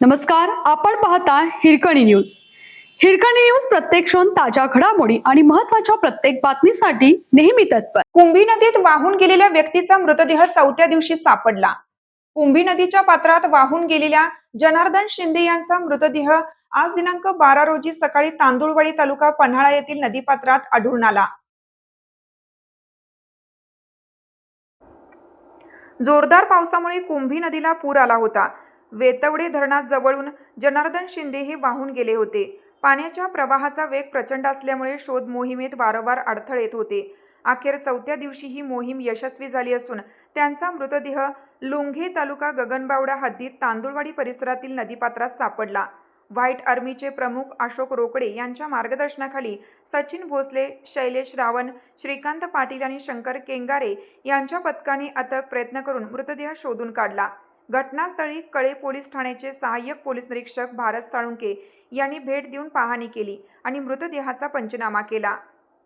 नमस्कार, आपण पाहता हिरकणी न्यूज. हिरकणी न्यूज प्रत्येक क्षण ताज्या घडामोडी आणि महत्त्वाच्या प्रत्येक बातमीसाठी नेहमी तत्पर. कुंभी नदीत वाहून गेलेल्या व्यक्तीचा मृतदेह चौथ्या दिवशी सापडला. कुंभी नदीच्या पात्रात वाहून गेलेल्या जनार्दन शिंदे यांचा मृतदेह आज दिनांक 12 रोजी सकाळी तांदुळवाडी तालुका पन्हाळा येथील नदीपात्रात आढळून आला. जोरदार पावसामुळे कुंभी नदीला पूर आला होता. वेतवडे धरणात जवळून जनार्दन शिंदे हे वाहून गेले होते. पाण्याच्या प्रवाहाचा वेग प्रचंड असल्यामुळे शोध मोहिमेत वारंवार अडथळे येत होते. अखेर चौथ्या दिवशी ही मोहीम यशस्वी झाली असून त्यांचा मृतदेह लोंघे तालुका गगनबावडा हद्दीत तांदुळवाडी परिसरातील नदीपात्रात सापडला. व्हाईट आर्मीचे प्रमुख अशोक रोकडे यांच्या मार्गदर्शनाखाली सचिन भोसले, शैलेश रावण, श्रीकांत पाटील आणि शंकर केंगारे यांच्या पथकाने अथक प्रयत्न करून मृतदेह शोधून काढला. घटनास्थळी कळे पोलीस ठाण्याचे सहाय्यक पोलीस निरीक्षक भारत साळुंके यांनी भेट देऊन पाहणी केली आणि मृतदेहाचा पंचनामा केला.